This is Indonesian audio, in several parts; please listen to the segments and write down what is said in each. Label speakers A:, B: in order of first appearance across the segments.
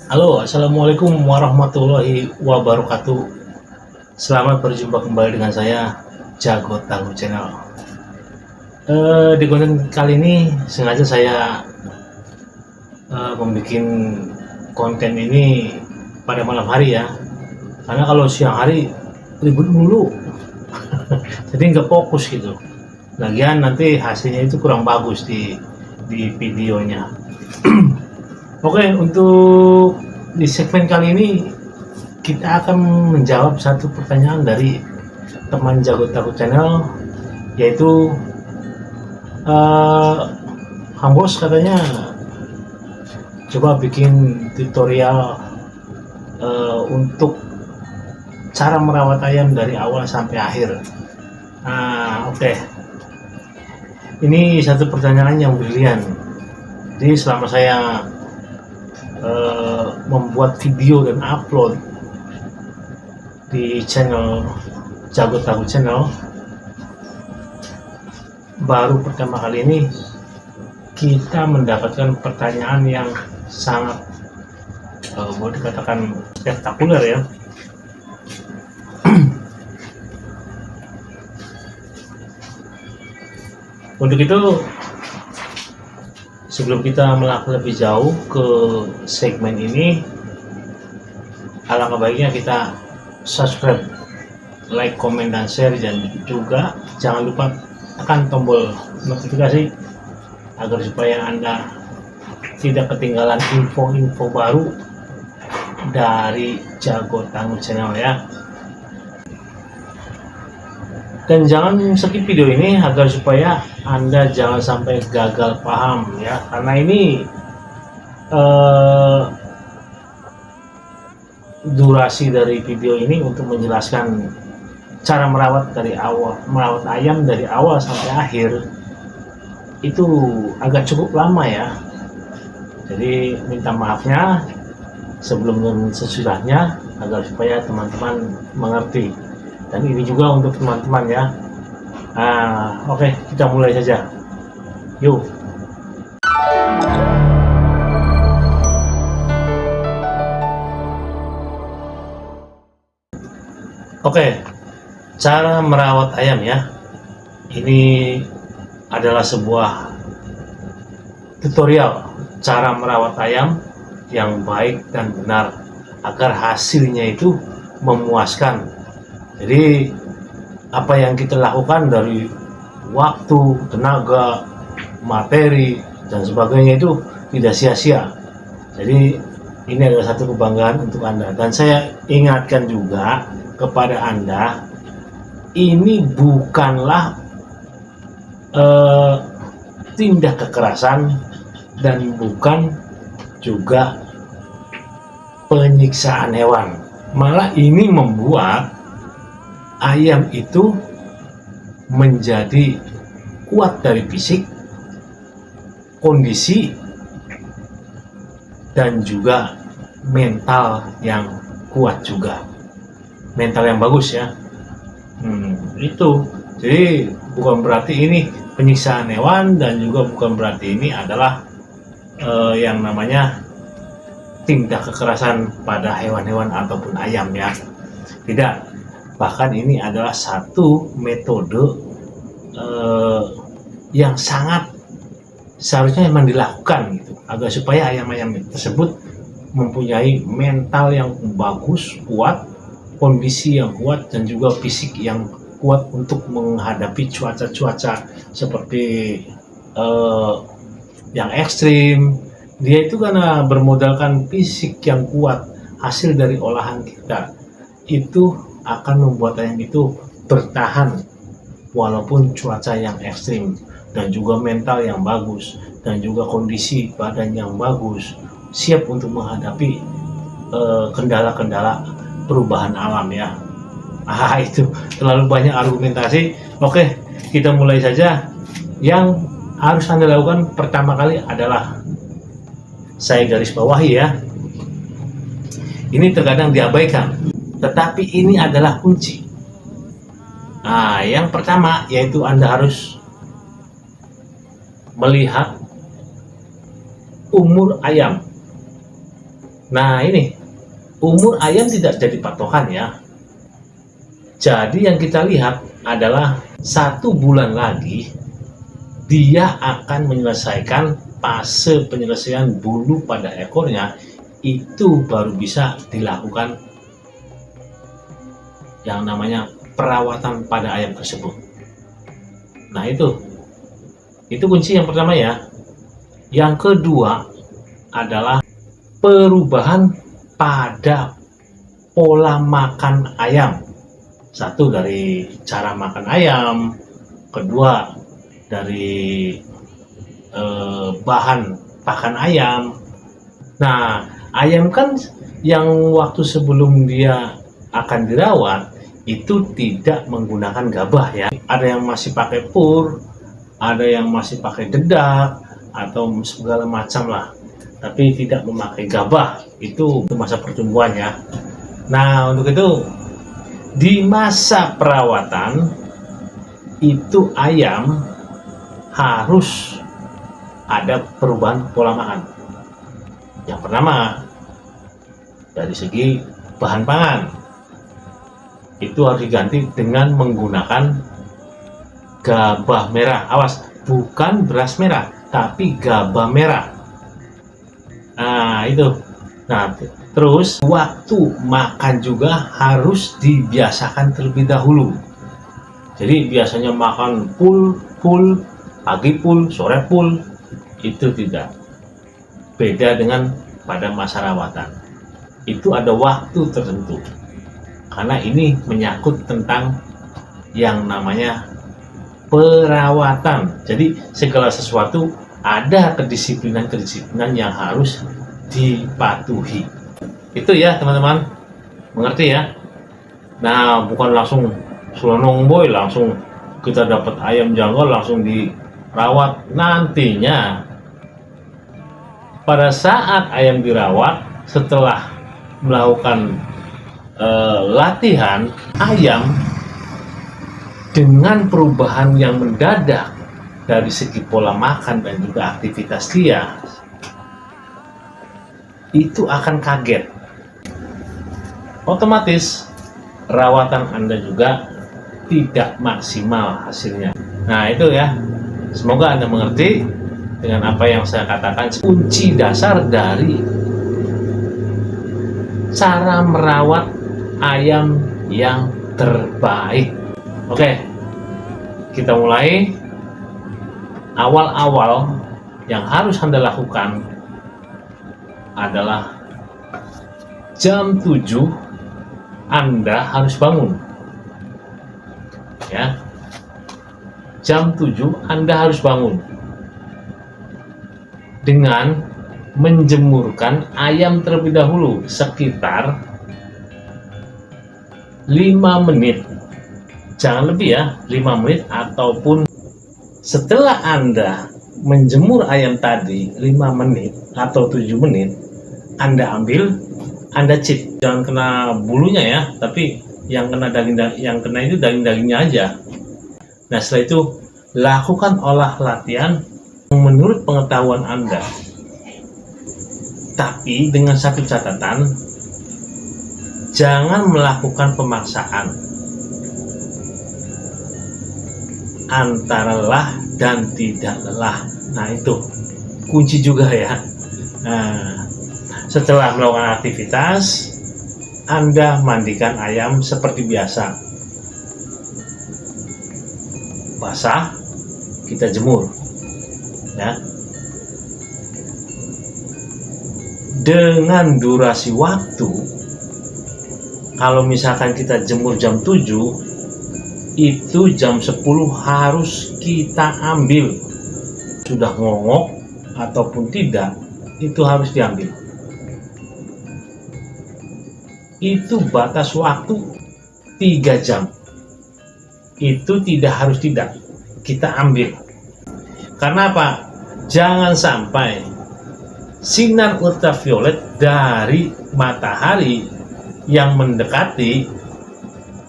A: Halo, assalamualaikum warahmatullahi wabarakatuh. Selamat berjumpa kembali dengan saya, Jago Tangguh Channel. Di konten kali ini sengaja saya membuat konten ini pada malam hari ya, karena kalau siang hari ribut dulu, jadi nggak fokus gitu. Lagian nanti hasilnya itu kurang bagus di videonya. Oke, untuk di segmen kali ini kita akan menjawab satu pertanyaan dari teman Jago Tahu Channel, yaitu Kang Bos katanya coba bikin tutorial untuk cara merawat ayam dari awal sampai akhir. Oke. Ini satu pertanyaan yang brilian. Jadi selama saya membuat video dan upload di channel Jago Tahu Channel, baru pertama kali ini kita mendapatkan pertanyaan yang sangat boleh dikatakan spektakuler ya. Untuk itu, sebelum kita melangkah lebih jauh ke segmen ini, alangkah baiknya kita subscribe, like, komen, dan share, dan juga jangan lupa tekan tombol notifikasi agar supaya Anda tidak ketinggalan info-info baru dari Jago Tangguh Channel ya. Dan jangan skip video ini agar supaya Anda jangan sampai gagal paham ya, karena ini durasi dari video ini untuk menjelaskan cara merawat ayam dari awal sampai akhir itu agak cukup lama ya. Jadi minta maafnya sebelum dan sesudahnya agar supaya teman-teman mengerti. Dan ini juga untuk teman-teman ya. Oke, kita mulai saja. Yuk. Oke, cara merawat ayam ya. Ini adalah sebuah tutorial cara merawat ayam yang baik dan benar agar hasilnya itu memuaskan. Jadi apa yang kita lakukan dari waktu, tenaga, materi, dan sebagainya itu tidak sia-sia. Jadi ini adalah satu kebanggaan untuk Anda. Dan saya ingatkan juga kepada Anda, ini bukanlah tindak kekerasan dan bukan juga penyiksaan hewan. Malah ini membuat ayam itu menjadi kuat dari fisik, kondisi, dan juga mental yang kuat juga, mental yang bagus ya. Itu jadi bukan berarti ini penyiksaan hewan, dan juga bukan berarti ini adalah yang namanya tindak kekerasan pada hewan-hewan ataupun ayam ya. Tidak. Bahkan ini adalah satu metode yang sangat seharusnya memang dilakukan gitu, agar supaya ayam-ayam tersebut mempunyai mental yang bagus, kuat, kondisi yang kuat, dan juga fisik yang kuat untuk menghadapi cuaca-cuaca seperti yang ekstrim. Dia itu karena bermodalkan fisik yang kuat, hasil dari olahan kita itu akan membuat ayam itu bertahan walaupun cuaca yang ekstrim, dan juga mental yang bagus, dan juga kondisi badan yang bagus, siap untuk menghadapi kendala-kendala perubahan alam ya. Itu terlalu banyak argumentasi. Oke, kita mulai saja. Yang harus Anda lakukan pertama kali adalah, saya garis bawahi ya, ini terkadang diabaikan, tetapi ini adalah kunci. Yang pertama yaitu Anda harus melihat umur ayam. Nah ini, umur ayam tidak jadi patokan ya. Jadi yang kita lihat adalah 1 bulan lagi dia akan menyelesaikan fase penyelesaian bulu pada ekornya, itu baru bisa dilakukan yang namanya perawatan pada ayam tersebut. Nah itu kunci yang pertama ya. Yang kedua adalah perubahan pada pola makan ayam. Satu, dari cara makan ayam. Kedua, dari bahan pakan ayam. Nah, ayam kan yang waktu sebelum dia akan dirawat itu tidak menggunakan gabah ya. Ada yang masih pakai pur, ada yang masih pakai dedak atau segala macam lah, tapi tidak memakai gabah. Itu masa pertumbuhan ya. Nah, untuk itu di masa perawatan itu ayam harus ada perubahan pola makan. Yang pertama, dari segi bahan pangan itu harus diganti dengan menggunakan gabah merah. Awas, bukan beras merah, tapi gabah merah. Nah itu. Nah terus waktu makan juga harus dibiasakan terlebih dahulu. Jadi biasanya makan full, pagi full, sore full, itu tidak. Beda dengan pada masa rawatan. Itu ada waktu tertentu. Karena ini menyangkut tentang yang namanya perawatan. Jadi segala sesuatu ada kedisiplinan yang harus dipatuhi. Itu ya teman-teman, mengerti ya? Nah, bukan langsung selonong boy, langsung kita dapat ayam janggal langsung dirawat. Nantinya pada saat ayam dirawat, setelah melakukan latihan, ayam dengan perubahan yang mendadak dari segi pola makan dan juga aktivitas dia, itu akan kaget. Otomatis rawatan Anda juga tidak maksimal hasilnya. Nah itu ya, semoga Anda mengerti dengan apa yang saya katakan. Kunci dasar dari cara merawat ayam yang terbaik. Oke, kita mulai. Awal-awal yang harus Anda lakukan adalah jam 7 Anda harus bangun. Ya. Jam 7 Anda harus bangun. Dengan menjemurkan ayam terlebih dahulu sekitar 5 menit. Jangan lebih ya, 5 menit, ataupun setelah Anda menjemur ayam tadi 5 menit atau 7 menit, Anda ambil, Anda cip. Jangan kena bulunya ya, tapi yang kena itu daging-dagingnya aja. Nah, setelah itu lakukan olah latihan menurut pengetahuan Anda. Tapi dengan satu catatan, jangan melakukan pemaksaan antara lelah dan tidak lelah. Nah itu kunci juga ya. Nah, setelah melakukan aktivitas, Anda mandikan ayam seperti biasa. Basah, kita jemur ya. Dengan durasi waktu, kalau misalkan kita jemur jam 7, itu jam 10 harus kita ambil. Sudah ngongok ataupun tidak, itu harus diambil. Itu batas waktu 3 jam. Itu tidak kita ambil. Karena apa? Jangan sampai sinar ultraviolet dari matahari yang mendekati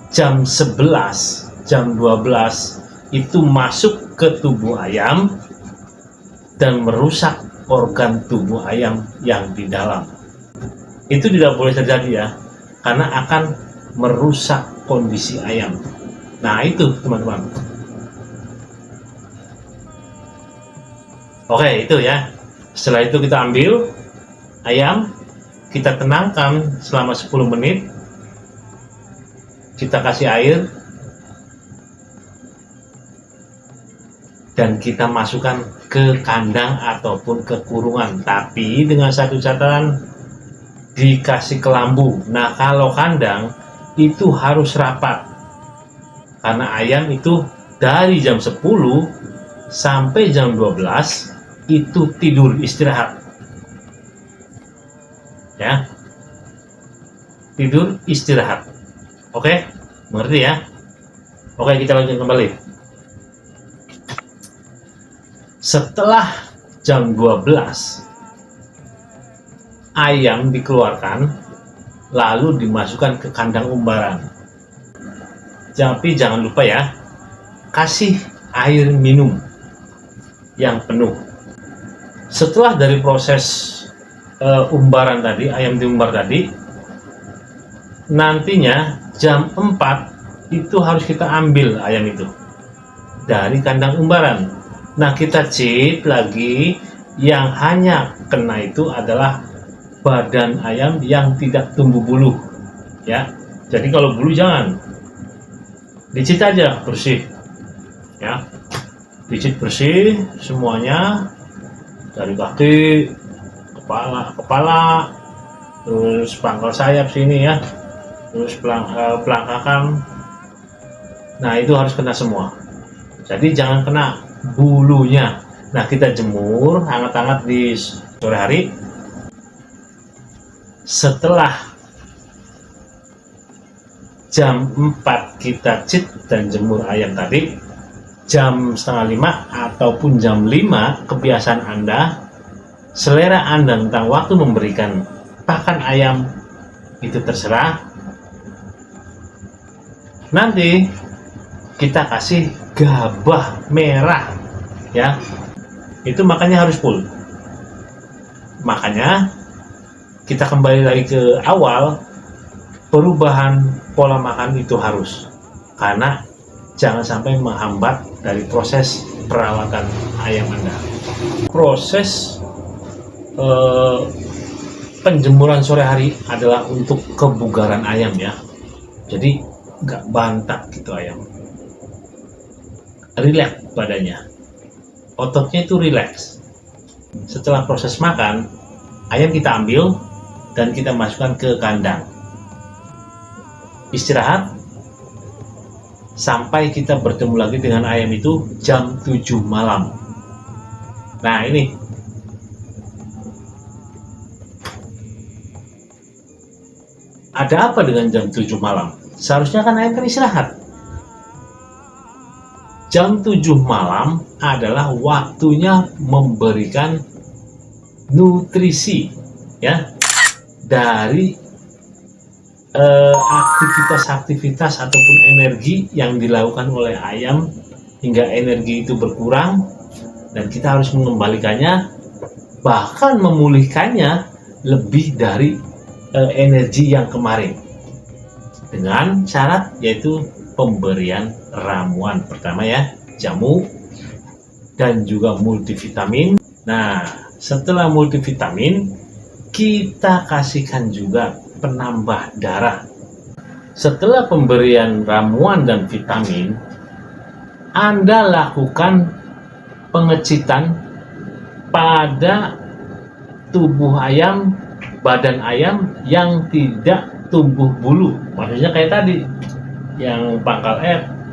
A: jam 11, jam 12 itu masuk ke tubuh ayam dan merusak organ tubuh ayam yang di dalam. Itu tidak boleh terjadi ya, karena akan merusak kondisi ayam. Nah itu teman-teman. Oke, itu ya. Setelah itu kita ambil ayam, kita tenangkan selama 10 menit. Kita kasih air dan kita masukkan ke kandang ataupun ke kurungan. Tapi dengan satu catatan, dikasih kelambu. Nah, kalau kandang itu harus rapat. Karena ayam itu dari jam 10 sampai jam 12 itu tidur istirahat. Ya. Tidur istirahat. Oke? Mengerti ya? Oke, kita lanjut kembali. Setelah jam 12 ayam dikeluarkan lalu dimasukkan ke kandang umbaran. Tapi jangan lupa ya, kasih air minum yang penuh. Setelah dari proses umbaran tadi, ayam diumbar tadi, nantinya jam 4 itu harus kita ambil ayam itu dari kandang umbaran. Nah, kita cek lagi, yang hanya kena itu adalah badan ayam yang tidak tumbuh bulu ya. Jadi kalau bulu jangan, dicit aja bersih ya, dicit bersih semuanya dari kaki, kepala, terus pangkal sayap sini ya, terus pelangkakan. Nah, itu harus kena semua. Jadi jangan kena bulunya. Nah, kita jemur hangat-hangat di sore hari. Setelah jam 4 kita cit dan jemur ayam tadi, jam setengah 5 ataupun jam 5, kebiasaan Anda, selera Anda tentang waktu memberikan pakan ayam itu terserah. Nanti kita kasih gabah merah ya, itu makanya harus full. Makanya kita kembali lagi ke awal, perubahan pola makan itu harus, karena jangan sampai menghambat dari proses perawatan ayam Anda. Proses penjemuran sore hari adalah untuk kebugaran ayam ya, jadi nggak bantak gitu ayam, rileks badannya, ototnya itu rileks. Setelah proses makan, ayam kita ambil dan kita masukkan ke kandang, istirahat sampai kita bertemu lagi dengan ayam itu jam 7 malam. Nah, ini ada apa dengan jam 7 malam? Seharusnya kan ayam kan istirahat. Jam 7 malam adalah waktunya memberikan nutrisi ya, dari aktivitas-aktivitas ataupun energi yang dilakukan oleh ayam hingga energi itu berkurang, dan kita harus mengembalikannya, bahkan memulihkannya lebih dari energi yang kemarin, dengan syarat yaitu pemberian ramuan pertama ya, jamu dan juga multivitamin. Nah, setelah multivitamin kita kasihkan juga penambah darah. Setelah pemberian ramuan dan vitamin, Anda lakukan pengecitan pada tubuh ayam, badan ayam yang tidak tumbuh bulu. Maksudnya kayak tadi, yang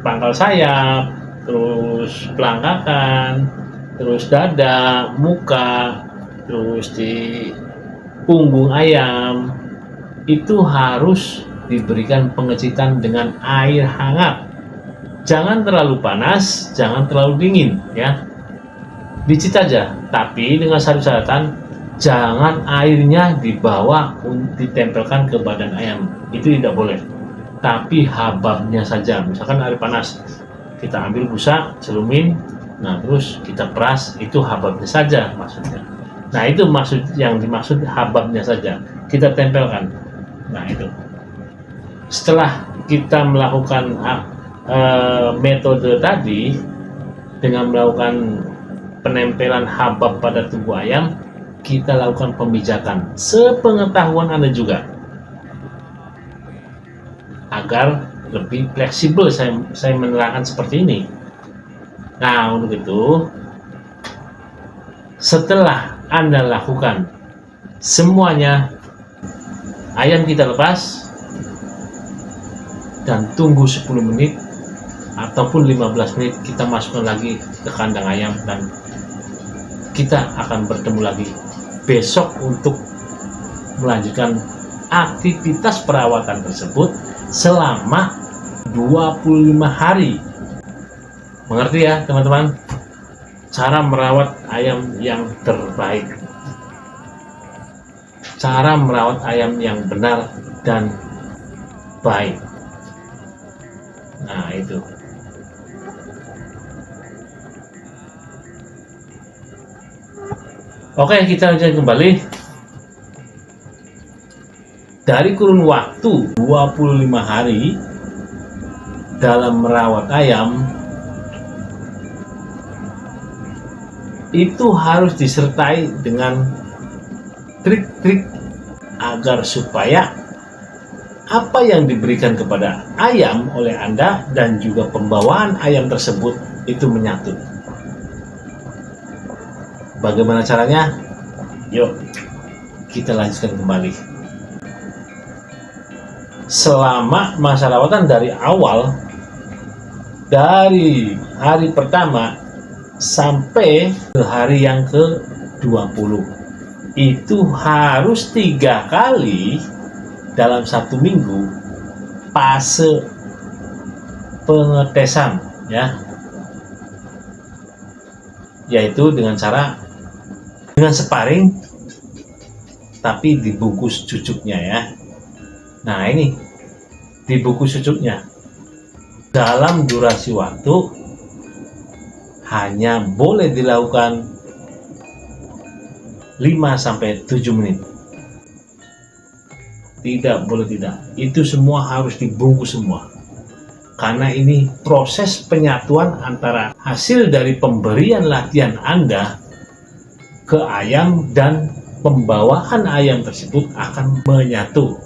A: pangkal sayap, terus pelangkakan, terus dada, muka, terus di punggung ayam, itu harus diberikan pengecitan dengan air hangat. Jangan terlalu panas, jangan terlalu dingin ya. Dicit aja, tapi dengan satu catatan, jangan airnya dibawa ditempelkan ke badan ayam. Itu tidak boleh. Tapi hababnya saja. Misalkan air panas, kita ambil busa, celumin, nah terus kita peras, itu hababnya saja maksudnya. Nah, itu yang dimaksud hababnya saja. Kita tempelkan. Nah, itu. Setelah kita melakukan metode tadi dengan melakukan penempelan habab pada tubuh ayam, kita lakukan pemijatan sepengetahuan Anda juga agar lebih fleksibel. Saya menerangkan seperti ini. Nah, untuk itu setelah Anda lakukan semuanya, ayam kita lepas dan tunggu 10 menit ataupun 15 menit, kita masukkan lagi ke kandang ayam dan kita akan bertemu lagi besok untuk melanjutkan aktivitas perawatan tersebut selama 25 hari. Mengerti ya teman-teman? Cara merawat ayam yang terbaik, cara merawat ayam yang benar dan baik. Nah, itu. Oke, kita lanjutkan kembali. Dari kurun waktu 25 hari dalam merawat ayam, itu harus disertai dengan trik-trik agar supaya apa yang diberikan kepada ayam oleh Anda dan juga pembawaan ayam tersebut itu menyatu. Bagaimana caranya? Yuk, kita lanjutkan kembali. Selama masa rawatan dari awal, dari hari pertama sampai ke hari yang ke-20, itu harus 3 kali dalam 1 minggu fase pengetesan, ya, yaitu dengan sparring tapi dibungkus cucuknya, ya. Nah, ini dibungkus cucuknya dalam durasi waktu hanya boleh dilakukan 5-7 menit. Tidak boleh tidak. Itu semua harus dibungkus semua. Karena ini proses penyatuan antara hasil dari pemberian latihan Anda ke ayam dan pembawaan ayam tersebut akan menyatu.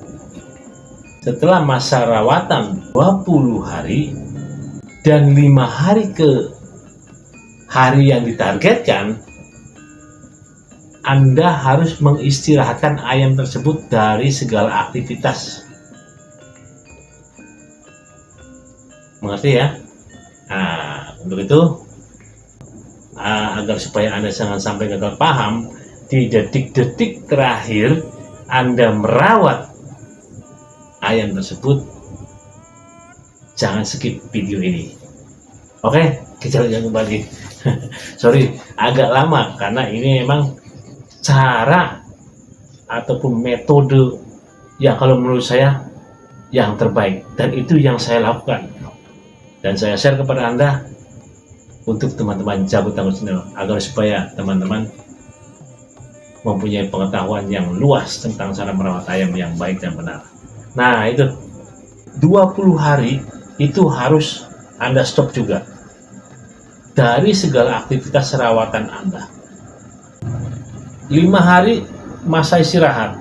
A: Setelah masa rawatan 20 hari dan 5 hari ke hari yang ditargetkan, Anda harus mengistirahatkan ayam tersebut dari segala aktivitas. Mengerti ya? Nah, untuk itu agar supaya Anda jangan sampai gagal paham, di detik-detik terakhir Anda merawat ayam tersebut, jangan skip video ini. Oke, kita lanjutkan kembali. Sorry, agak lama karena ini memang cara ataupun metode yang kalau menurut saya yang terbaik, dan itu yang saya lakukan dan saya share kepada Anda untuk teman-teman Cabut Tangguh Channel, agar supaya teman-teman mempunyai pengetahuan yang luas tentang cara merawat ayam yang baik dan benar. Nah, itu 20 hari itu harus Anda stop juga dari segala aktivitas rawatan Anda. 5 hari masa istirahat.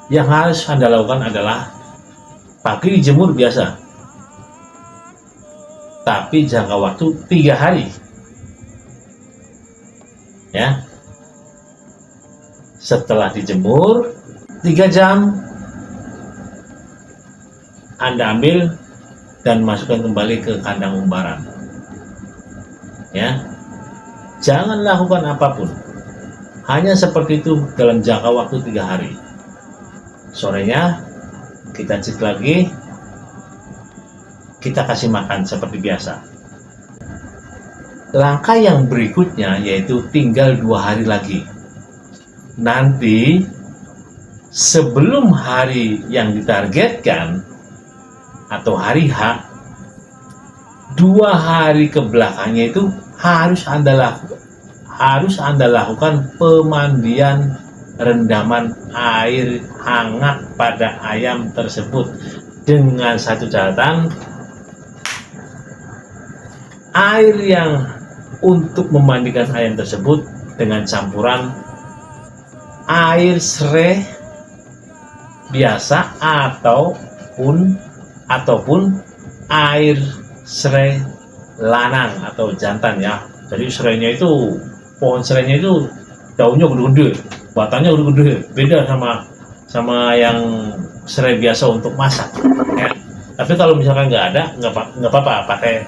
A: Yang harus Anda lakukan adalah pagi dijemur biasa, tapi jangka waktu 3 hari, ya. Setelah dijemur 3 jam, Anda ambil dan masukkan kembali ke kandang umbaran, ya. Jangan lakukan apapun, hanya seperti itu dalam jangka waktu 3 hari. Sorenya kita cek lagi, kita kasih makan seperti biasa. Langkah yang berikutnya yaitu tinggal 2 hari lagi. Nanti sebelum hari yang ditargetkan atau hari H, 2 hari ke belakangnya itu harus Anda lakukan, harus Anda lakukan pemandian rendaman air hangat pada ayam tersebut dengan satu catatan, air yang untuk memandikan ayam tersebut dengan campuran air serai biasa ataupun air serai lanang atau jantan ya. Jadi serainya itu, pohon serainya itu daunnya gede-gede, batangnya gede-gede, beda sama yang serai biasa untuk masak ya. Tapi kalau misalkan nggak ada, nggak apa-apa, pakai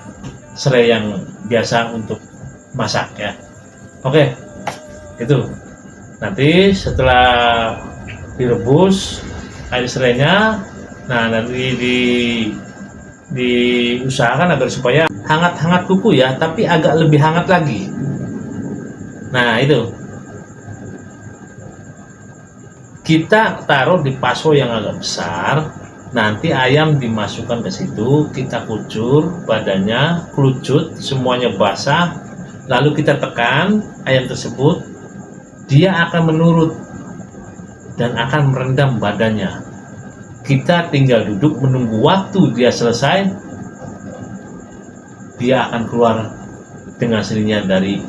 A: serai yang biasa untuk masak ya. Oke, itu nanti setelah direbus air serainya, nah nanti diusahakan agar supaya hangat-hangat kuku ya, tapi agak lebih hangat lagi. Nah itu kita taruh di paso yang agak besar, nanti ayam dimasukkan ke situ, kita kucur badannya, kelucut, semuanya basah, lalu kita tekan ayam tersebut, dia akan menurut dan akan merendam badannya. Kita tinggal duduk menunggu waktu dia selesai, dia akan keluar dengan sendirinya dari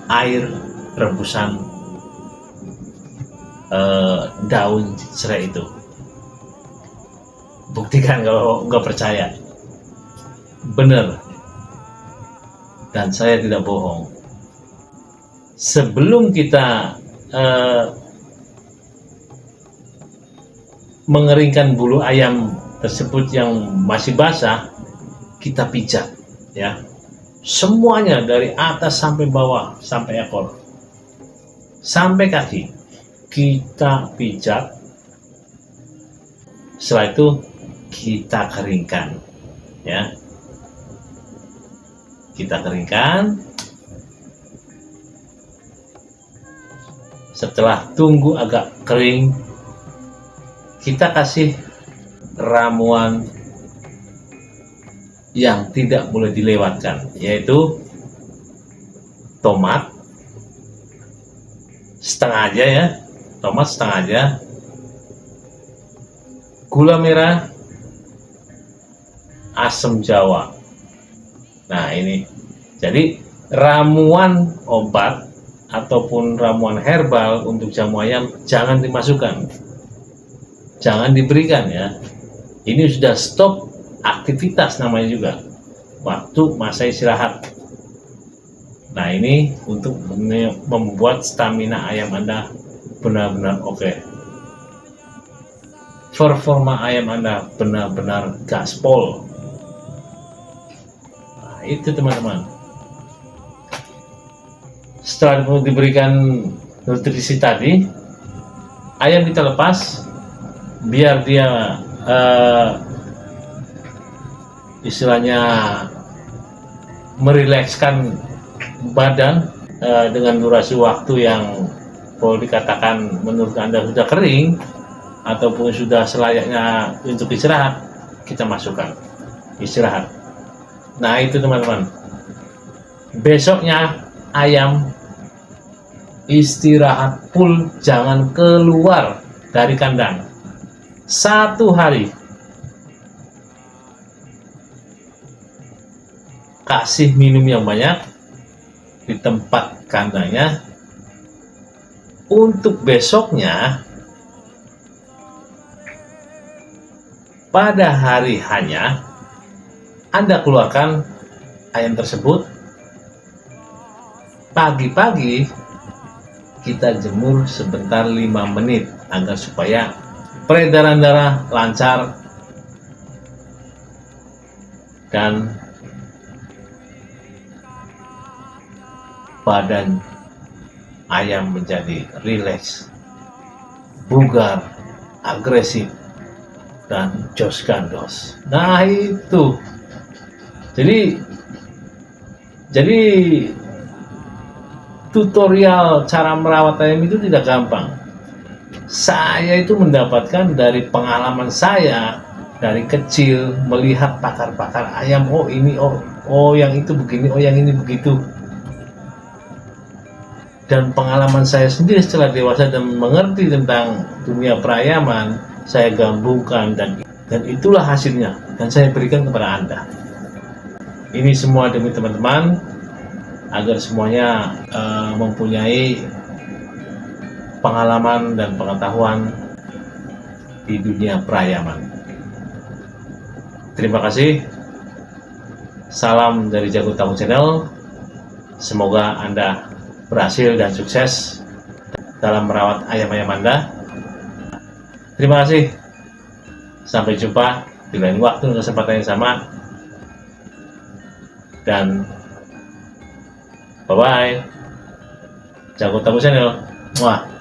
A: air rebusan daun serai itu. Buktikan kalau nggak percaya, bener, dan saya tidak bohong. Sebelum kita mengeringkan bulu ayam tersebut yang masih basah, kita pijat ya, semuanya dari atas sampai bawah, sampai ekor, sampai kaki, kita pijat. Setelah itu kita keringkan ya, kita keringkan. Setelah tunggu agak kering, kita kasih ramuan yang tidak boleh dilewatkan, yaitu tomat setengah aja ya, tomat setengah aja, gula merah, asam jawa. Nah ini jadi ramuan obat ataupun ramuan herbal untuk jamu ayam jangan dimasukkan, jangan diberikan ya. Ini sudah stop aktivitas namanya juga, waktu masa istirahat. Nah ini untuk membuat stamina ayam Anda benar-benar oke. Performa ayam Anda benar-benar gaspol. Nah, itu teman-teman. Setelah diberikan nutrisi tadi, ayam kita lepas biar dia istilahnya merilekskan badan dengan durasi waktu yang kalau dikatakan menurut Anda sudah kering ataupun sudah selayaknya untuk istirahat, kita masukkan istirahat. Nah itu teman-teman, besoknya ayam istirahat full, jangan keluar dari kandang 1 hari. Kasih minum yang banyak di tempat kandangnya. Untuk besoknya, pada hari hanya Anda keluarkan ayam tersebut. Pagi-pagi kita jemur sebentar 5 menit agar supaya peredaran darah lancar dan badan ayam menjadi rileks, bugar, agresif, dan jos gandos. Nah itu jadi tutorial cara merawat ayam itu tidak gampang. Saya itu mendapatkan dari pengalaman saya dari kecil, melihat pakar-pakar ayam. Oh ini, oh yang itu begini, oh yang ini begitu. dan pengalaman saya sendiri setelah dewasa dan mengerti tentang dunia perayaman, saya gabungkan dan itulah hasilnya dan saya berikan kepada Anda. Ini semua demi teman-teman agar semuanya mempunyai pengalaman dan pengetahuan di dunia perayaman. Terima kasih. Salam dari Jago Tamu Channel. Semoga Anda berhasil dan sukses dalam merawat ayam-ayam Anda. Terima kasih. Sampai jumpa di lain waktu dan kesempatan yang sama. Dan bye-bye. Jago Tamu Channel. Wah.